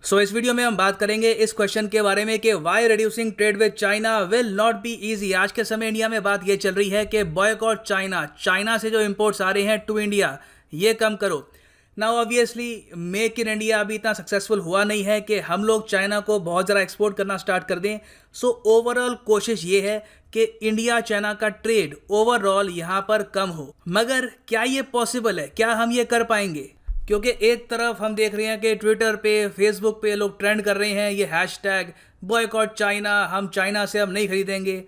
इस वीडियो में हम बात करेंगे इस क्वेश्चन के बारे में कि why reducing trade with China will not be easy. आज के समय इंडिया में बात ये चल रही है कि बॉयकॉट चाइना, चाइना से जो इंपोर्ट्स आ रहे हैं टू इंडिया ये कम करो। Now obviously make in India अभी इतना सक्सेसफुल हुआ नहीं है कि हम लोग चाइना को बहुत ज़्यादा एक्सपोर्ट करना स्टार्ट कर दें। ओवरऑल कोशिश ये है कि इंडिया चाइना का ट्रेड ओवरऑल यहाँ पर कम हो। मगर क्या ये पॉसिबल है? क्या हम ये कर पाएंगे? क्योंकि एक तरफ हम देख रहे हैं कि ट्विटर पे, फेसबुक पे लोग ट्रेंड कर रहे हैं ये हैशटैग बॉयकॉट चाइना, हम चाइना से हम नहीं खरीदेंगे।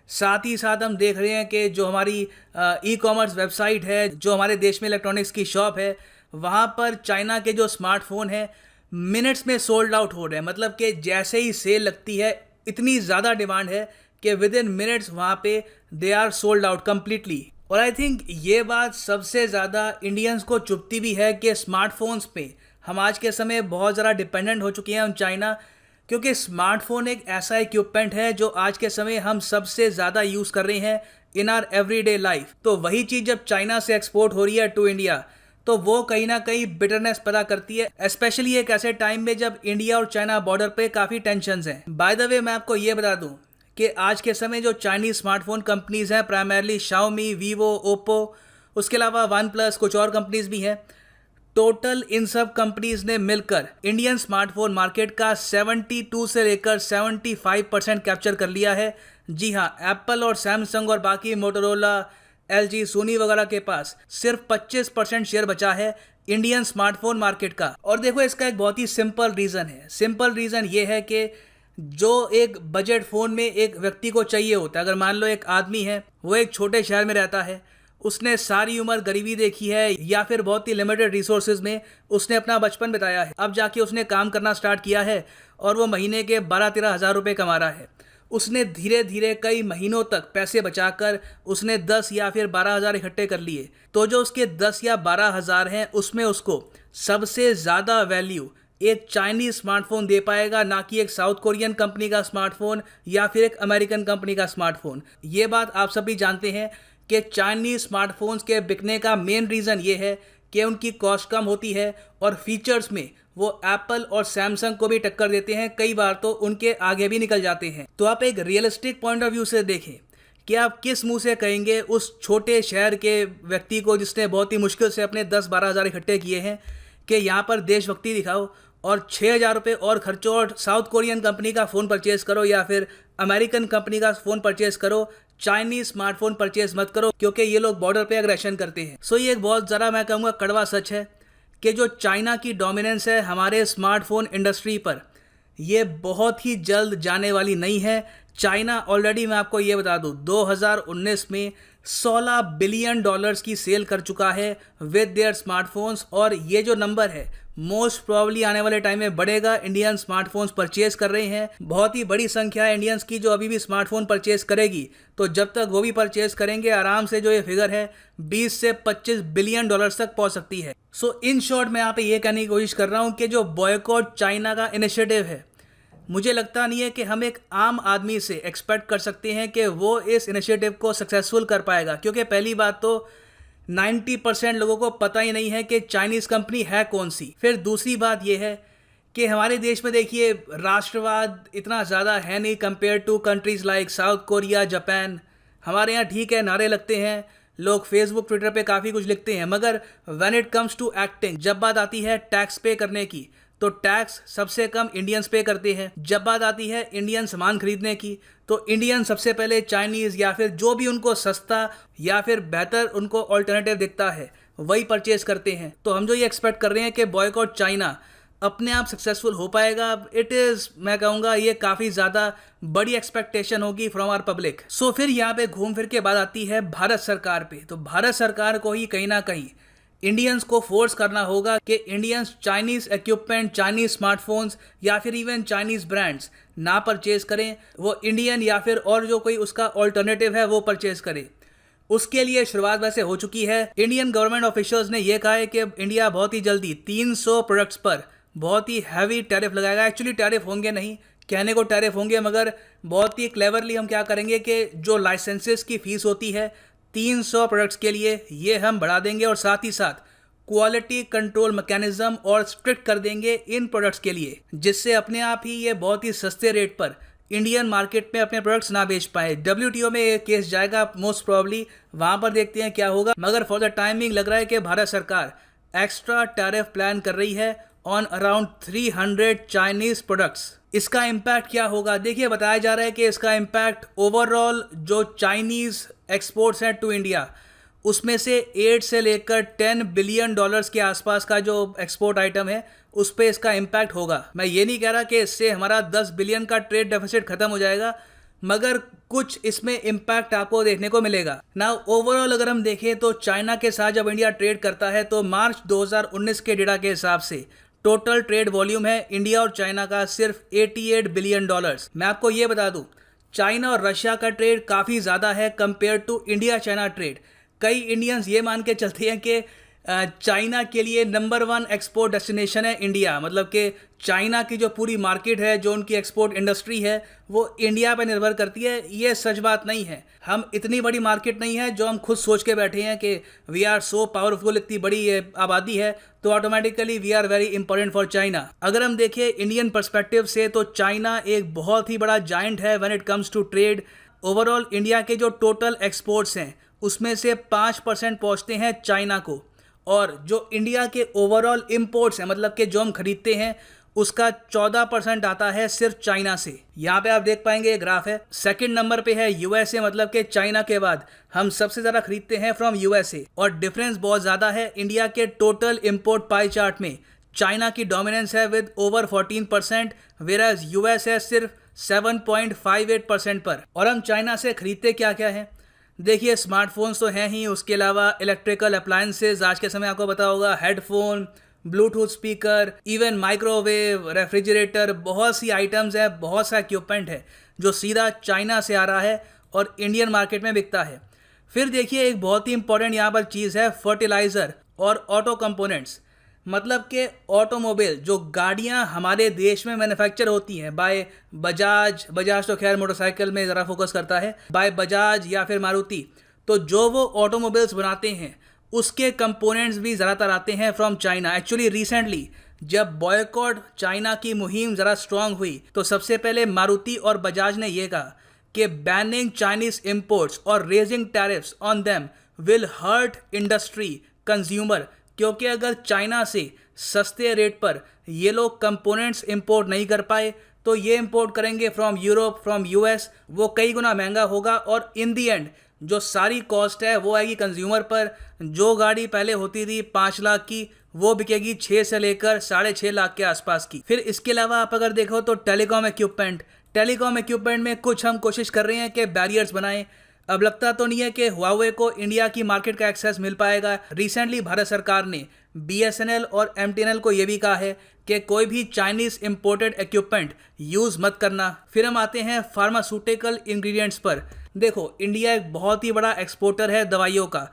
साथ ही साथ हम देख रहे हैं कि जो हमारी ई कॉमर्स वेबसाइट है, जो हमारे देश में इलेक्ट्रॉनिक्स की शॉप है, वहाँ पर चाइना के जो स्मार्टफोन है मिनट्स में सोल्ड आउट हो रहे हैं। मतलब कि जैसे ही सेल लगती है इतनी ज़्यादा डिमांड है कि विद इन मिनट्स वहाँ पे they are sold out completely. और आई थिंक ये बात सबसे ज़्यादा इंडियंस को चुभती भी है कि स्मार्टफोन्स पे हम आज के समय बहुत ज़्यादा डिपेंडेंट हो चुके हैं हम चाइना, क्योंकि स्मार्टफोन एक ऐसा इक्विपमेंट है जो आज के समय हम सबसे ज़्यादा यूज़ कर रहे हैं इन आर एवरीडे लाइफ। तो वही चीज़ जब चाइना से एक्सपोर्ट हो रही है टू इंडिया तो वो कहीं ना कहीं बिटरनेस पैदा करती है, स्पेशली एक ऐसे टाइम में जब इंडिया और चाइना बॉर्डर पे काफ़ी टेंशन्स हैं। बाय द वे मैं आपको ये बता दूं कि आज के समय जो चाइनीज़ स्मार्टफोन कंपनीज़ हैं, प्राइमरली शाओमी, वीवो, ओप्पो, उसके अलावा वन प्लस, कुछ और कंपनीज़ भी हैं, टोटल इन सब कंपनीज़ ने मिलकर इंडियन स्मार्टफोन मार्केट का 72 से लेकर 75% कैप्चर कर लिया है। जी हाँ, एप्पल और सैमसंग और बाकी मोटोरोला, एलजी, सोनी वगैरह के पास सिर्फ 25% शेयर बचा है इंडियन स्मार्टफोन मार्केट का। और देखो, इसका एक बहुत ही सिंपल रीज़न है। सिंपल रीज़न ये है कि जो एक बजट फ़ोन में एक व्यक्ति को चाहिए होता है, अगर मान लो एक आदमी है, वो एक छोटे शहर में रहता है, उसने सारी उम्र गरीबी देखी है या फिर बहुत ही लिमिटेड रिसोर्सेज में उसने अपना बचपन बिताया है, अब जाके उसने काम करना स्टार्ट किया है और वो महीने के 12-13 हज़ार रुपये कमा रहा है। उसने धीरे धीरे कई महीनों तक पैसे बचाकर उसने 10 या फिर 12 हज़ार इकट्ठे कर लिए। तो जो उसके 10 या 12 हज़ार हैं उसमें उसको सबसे ज़्यादा वैल्यू एक चाइनीज स्मार्टफोन दे पाएगा, ना कि एक साउथ कोरियन कंपनी का स्मार्टफोन या फिर एक अमेरिकन कंपनी का स्मार्टफोन। ये बात आप सभी जानते हैं कि चाइनीज स्मार्टफोन्स के बिकने का मेन रीज़न ये है कि उनकी कॉस्ट कम होती है और फीचर्स में वो एप्पल और सैमसंग को भी टक्कर देते हैं, कई बार तो उनके आगे भी निकल जाते हैं। तो आप एक रियलिस्टिक पॉइंट ऑफ व्यू से देखें कि आप किस मुंह से कहेंगे उस छोटे शहर के व्यक्ति को जिसने बहुत ही मुश्किल से अपने 10-12 हज़ार इकट्ठे किए हैं कि यहाँ पर देशभक्ति दिखाओ और 6,000 रुपये और खर्चो और साउथ कोरियन कंपनी का फ़ोन परचेज़ करो या फिर अमेरिकन कंपनी का फ़ोन परचेज़ करो, चाइनीज़ स्मार्टफोन परचेज़ मत करो, क्योंकि ये लोग बॉर्डर पे एग्रेशन करते हैं। ये एक बहुत ज़्यादा मैं कहूँगा कड़वा सच है कि जो चाइना की डोमिनेंस है हमारे स्मार्टफोन इंडस्ट्री पर, ये बहुत ही जल्द जाने वाली नहीं है। चाइना ऑलरेडी, मैं आपको ये बता दूं, 2019 में $16 बिलियन की सेल कर चुका है विद देयर स्मार्टफोन्स, और ये जो नंबर है मोस्ट प्रॉब्ली आने वाले टाइम में बढ़ेगा। इंडियन स्मार्टफोन्स परचेज कर रहे हैं, बहुत ही बड़ी संख्या है इंडियंस की जो अभी भी स्मार्टफोन परचेज करेगी। तो जब तक वो भी परचेज करेंगे, आराम से जो ये फिगर है 20 से 25 बिलियन डॉलर्स तक पहुंच सकती है। इन शॉर्ट मैं यहाँ पे ये कहने की कोशिश कर रहा हूँ कि जो बॉयकॉट चाइना का इनिशिएटिव है, मुझे लगता नहीं है कि हम एक आम आदमी से एक्सपेक्ट कर सकते हैं कि वो इस इनिशिएटिव को सक्सेसफुल कर पाएगा, क्योंकि पहली बात तो 90% लोगों को पता ही नहीं है कि चाइनीज़ कंपनी है कौन सी। फिर दूसरी बात यह है कि हमारे देश में देखिए राष्ट्रवाद इतना ज़्यादा है नहीं compare to countries like south Korea, Japan. हमारे यहाँ ठीक है, नारे लगते हैं, लोग फेसबुक, ट्विटर पे काफ़ी कुछ लिखते हैं, मगर when it comes to acting, जब बात आती है टैक्स पे करने की, तो टैक्स सबसे कम इंडियंस पे करते हैं। जब बात आती है इंडियन सामान खरीदने की, तो इंडियन सबसे पहले चाइनीज़ या फिर जो भी उनको सस्ता या फिर बेहतर उनको ऑल्टरनेटिव दिखता है वही परचेज करते हैं। तो हम जो ये एक्सपेक्ट कर रहे हैं कि बॉयकॉट चाइना अपने आप सक्सेसफुल हो पाएगा, इट इज़, मैं कहूँगा ये काफ़ी ज़्यादा बड़ी एक्सपेक्टेशन होगी फ्रॉम आवर पब्लिक। फिर यहाँ पे घूम फिर के बात आती है भारत सरकार पे। तो भारत सरकार को ही कहीं ना कहीं इंडियंस को फोर्स करना होगा कि Indians Chinese equipment, Chinese smartphones या फिर इवन चाइनीज़ ब्रांड्स ना परचेज करें, वो इंडियन या फिर और जो कोई उसका ऑल्टरनेटिव है वो परचेज करें। उसके लिए शुरुआत वैसे हो चुकी है। इंडियन गवर्नमेंट ऑफिशियल्स ने यह कहा है कि इंडिया बहुत ही जल्दी 300 प्रोडक्ट्स पर बहुत ही हैवी टैरिफ लगाएगा। एक्चुअली टैरिफ होंगे नहीं, कहने को टैरिफ होंगे, मगर बहुत ही क्लेवरली हम क्या करेंगे कि जो लाइसेंसेस की फ़ीस होती है 300 प्रोडक्ट्स के लिए, ये हम बढ़ा देंगे और साथ ही साथ क्वालिटी कंट्रोल मैकेनिज्म और स्ट्रिक्ट कर देंगे इन प्रोडक्ट्स के लिए, जिससे अपने आप ही ये बहुत ही सस्ते रेट पर इंडियन मार्केट में अपने प्रोडक्ट्स ना बेच पाए। डब्ल्यूटीओ में ये केस जाएगा मोस्ट प्रॉब्ली, वहां पर देखते हैं क्या होगा। मगर फॉर द टाइमिंग लग रहा है कि भारत सरकार एक्स्ट्रा टैरिफ प्लान कर रही है ऑन अराउंड 300 चाइनीज प्रोडक्ट्स। इसका इम्पैक्ट क्या होगा? देखिए, बताया जा रहा है कि इसका इम्पैक्ट ओवरऑल जो चाइनीज एक्सपोर्ट्स हैं टू इंडिया, उसमें से 8 से लेकर 10 बिलियन डॉलर्स के आसपास का जो एक्सपोर्ट आइटम है उस पर इसका इम्पैक्ट होगा। मैं ये नहीं कह रहा कि इससे हमारा 10 बिलियन का ट्रेड डेफिसिट खत्म हो जाएगा, मगर कुछ इसमें इम्पैक्ट आपको देखने को मिलेगा ना। ओवरऑल अगर हम देखें तो चाइना के साथ जब इंडिया ट्रेड करता है तो मार्च 2019 के डेटा के हिसाब से टोटल ट्रेड वॉल्यूम है इंडिया और चाइना का सिर्फ 88 बिलियन डॉलर्स। मैं आपको ये बता दूं, चाइना और रशिया का ट्रेड काफ़ी ज़्यादा है compare to India China trade. कई इंडियंस ये मान के चलते हैं कि चाइना के लिए नंबर 1 एक्सपोर्ट डेस्टिनेशन है इंडिया, मतलब कि चाइना की जो पूरी मार्केट है, जो उनकी एक्सपोर्ट इंडस्ट्री है, वो इंडिया पर निर्भर करती है। ये सच बात नहीं है। हम इतनी बड़ी मार्केट नहीं है जो हम खुद सोच के बैठे हैं कि वी आर सो पावरफुल, इतनी बड़ी आबादी है तो automatically we are very important for China. अगर हम देखें इंडियन पर्सपेक्टिव से तो चाइना एक बहुत ही बड़ा जायंट है when it comes to trade. Overall India के जो टोटल एक्सपोर्ट्स हैं उसमें से 5% पहुँचते हैं चाइना को, और जो इंडिया के ओवरऑल इंपोर्ट्स हैं, मतलब कि जो हम खरीदते हैं, उसका 14% आता है सिर्फ चाइना से। यहाँ पे आप देख पाएंगे ये ग्राफ है। सेकंड नंबर पे है यूएसए, मतलब कि चाइना के बाद हम सबसे ज़्यादा खरीदते हैं फ्रॉम यूएसए, और डिफरेंस बहुत ज़्यादा है। इंडिया के टोटल इंपोर्ट पाई चार्ट में चाइना की डोमिनेंस है विद ओवर 14%, वेराज यूएस है सिर्फ 7.58% पर। और हम चाइना से खरीदते क्या क्या है? देखिए, स्मार्टफोन्स तो हैं ही, उसके अलावा इलेक्ट्रिकल अप्लायंसेज आज के समय आपको पता होगा, headphone, Bluetooth speaker, even microwave, refrigerator, बहुत सी आइटम्स है, बहुत सा इक्विपमेंट है जो सीधा चाइना से आ रहा है और इंडियन मार्केट में बिकता है। फिर देखिए, एक बहुत ही इंपॉर्टेंट यहाँ पर चीज़ है फर्टिलाइज़र और ऑटो कंपोनेंट्स, मतलब कि ऑटोमोबाइल, जो गाड़ियाँ हमारे देश में मैन्युफैक्चर होती हैं बाय बजाज तो खैर मोटरसाइकिल में ज़रा फोकस करता है, बाय बजाज या फिर मारुति, तो जो वो ऑटोमोबाइल्स बनाते हैं उसके कंपोनेंट्स भी ज़्यादातर आते हैं फ्रॉम चाइना। एक्चुअली रिसेंटली जब बॉयकॉट चाइना की मुहिम ज़रा स्ट्रांग हुई तो सबसे पहले मारुति और बजाज ने यह कहा कि बैनिंग चाइनीज इंपोर्ट्स और raising tariffs on them will hurt industry consumer, क्योंकि अगर चाइना से सस्ते रेट पर ये लोग कंपोनेंट्स इंपोर्ट नहीं कर पाए तो ये इंपोर्ट करेंगे फ्रॉम यूरोप, फ्रॉम यूएस, वो कई गुना महंगा होगा और इन दी एंड जो सारी कॉस्ट है वो आएगी कंज्यूमर पर। जो गाड़ी पहले होती थी 5 लाख की, वो बिकेगी 6 से लेकर 6.5 लाख के आसपास की। फिर इसके अलावा आप अगर देखो तो टेलीकॉम इक्विपमेंट में कुछ हम कोशिश कर रहे हैं कि बैरियर्स बनाएं। अब लगता तो नहीं है कि हुआवे को इंडिया की मार्केट का एक्सेस मिल पाएगा। रिसेंटली भारत सरकार ने बीएसएनएल और एमटीएनएल को यह भी कहा है कि कोई भी चाइनीज इंपोर्टेड इक्विपमेंट यूज़ मत करना। फिर हम आते हैं फार्मास्यूटिकल इंग्रेडिएंट्स पर। देखो, इंडिया एक बहुत ही बड़ा एक्सपोर्टर है दवाइयों का।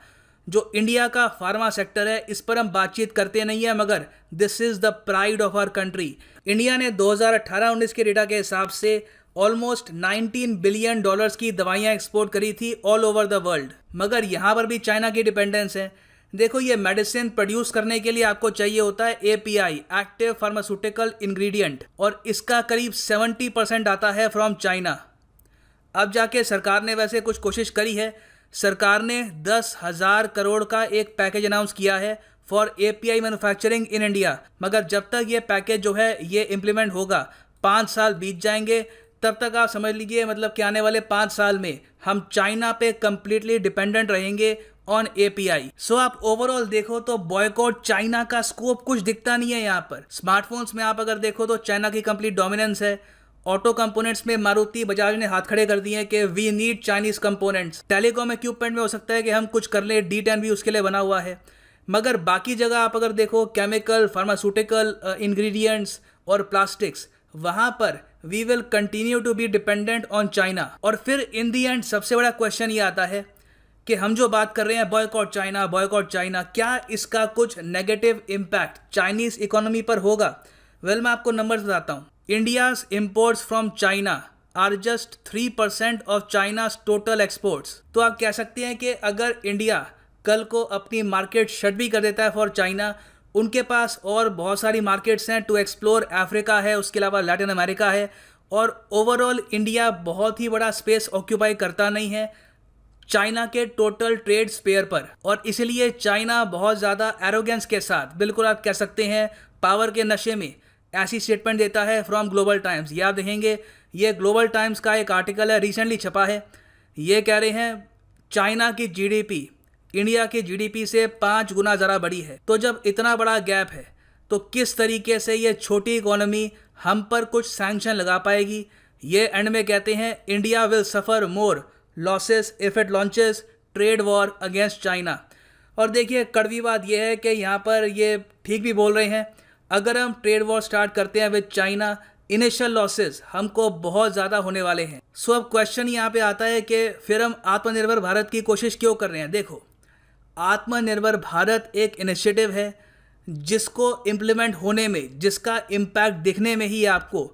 जो इंडिया का फार्मा सेक्टर है इस पर हम बातचीत करते नहीं है, मगर this is the pride of our country. India ने 2018-19 के डेटा के हिसाब से ऑलमोस्ट 19 बिलियन डॉलर्स की दवाइयाँ एक्सपोर्ट करी थी ऑल ओवर द वर्ल्ड, मगर यहाँ पर भी चाइना की डिपेंडेंस है। देखो, ये मेडिसिन प्रोड्यूस करने के लिए आपको चाहिए होता है एपीआई, एक्टिव फार्मास्यूटिकल इंग्रेडिएंट, और इसका करीब 70% आता है फ्रॉम चाइना। अब जाके सरकार ने वैसे कुछ कोशिश करी है। सरकार ने 10,000 करोड़ का एक पैकेज अनाउंस किया है for API manufacturing in India, मगर जब तक ये पैकेज जो है ये इम्प्लीमेंट होगा 5 साल बीत जाएंगे। तब तक आप समझ लीजिए, मतलब कि आने वाले 5 साल में हम चाइना पे कंप्लीटली डिपेंडेंट रहेंगे ऑन एपीआई। सो आप ओवरऑल देखो तो बॉयकॉट चाइना का स्कोप कुछ दिखता नहीं है यहाँ पर। स्मार्टफोन्स में आप अगर देखो तो चाइना की कंप्लीट डोमिनेंस है। ऑटो कंपोनेंट्स में मारुति बजाज ने हाथ खड़े कर दिए हैं कि we need Chinese components. Telecom equipment में हो सकता है कि हम कुछ कर लें, D10 भी उसके लिए बना हुआ है, मगर बाकी जगह आप अगर देखो केमिकल, फार्मास्यूटिकल इंग्रेडिएंट्स और प्लास्टिक्स, वहाँ पर we will continue to be dependent on China. और फिर इन दी एंड सबसे बड़ा क्वेश्चन ये आता है कि हम जो बात कर रहे हैं बॉयकॉट चाइना, क्या इसका कुछ नेगेटिव इम्पैक्ट चाइनीज इकोनॉमी पर होगा? वेल, मैं आपको नंबर्स बताता हूँ। India's imports from China are just 3% of China's total exports. तो आप कह सकते हैं कि अगर इंडिया कल को अपनी मार्केट शट भी कर देता है फॉर चाइना। उनके पास और बहुत सारी मार्केट्स हैं टू एक्सप्लोर, अफ्रीका है, उसके अलावा लैटिन अमेरिका है, और ओवरऑल इंडिया बहुत ही बड़ा स्पेस ऑक्यूपाई करता नहीं है चाइना के टोटल ट्रेड स्पेयर पर। और इसलिए चाइना बहुत ज़्यादा एरोगेंस के साथ, बिल्कुल आप कह सकते हैं पावर के नशे में, ऐसी स्टेटमेंट देता है फ्रॉम ग्लोबल टाइम्स। ये आप देखेंगे, ये ग्लोबल टाइम्स का एक आर्टिकल है, रिसेंटली छपा है। ये कह रहे हैं चाइना की जीडीपी इंडिया की जीडीपी से 5 गुना ज़रा बड़ी है। तो जब इतना बड़ा गैप है तो किस तरीके से ये छोटी इकोनॉमी हम पर कुछ सैंक्शन लगा पाएगी। ये एंड में कहते हैं India will suffer more losses if it launches trade war against China. और देखिए कड़वी बात यह है कि यहाँ पर ये ठीक भी बोल रहे हैं, अगर हम ट्रेड वॉर स्टार्ट करते हैं विद चाइना, इनिशियल लॉसेस हमको बहुत ज़्यादा होने वाले हैं। सो अब क्वेश्चन यहाँ पे आता है कि फिर हम आत्मनिर्भर भारत की कोशिश क्यों कर रहे हैं। देखो, आत्मनिर्भर भारत एक इनिशिएटिव है जिसको इम्प्लीमेंट होने में, जिसका इम्पैक्ट दिखने में ही आपको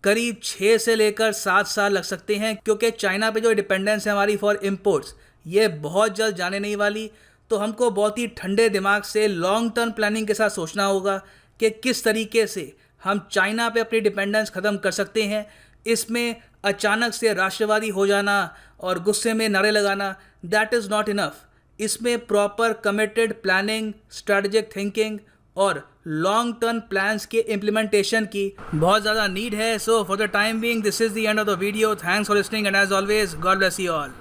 करीब 6 से लेकर 7 साल लग सकते हैं, क्योंकि चाइना पे जो डिपेंडेंस है हमारी फॉर इम्पोर्ट्स, ये बहुत जल्द जाने नहीं वाली। तो हमको बहुत ही ठंडे दिमाग से लॉन्ग टर्म प्लानिंग के साथ सोचना होगा कि किस तरीके से हम चाइना पे अपनी डिपेंडेंस ख़त्म कर सकते हैं। इसमें अचानक से राष्ट्रवादी हो जाना और गुस्से में नारे लगाना, दैट इज़ नॉट इनफ। इसमें proper committed planning, strategic thinking और लॉन्ग टर्म प्लान्स के इम्प्लीमेंटेशन की बहुत ज़्यादा नीड है। So for the time being this is the end of the video. Thanks for listening and as always God bless you all.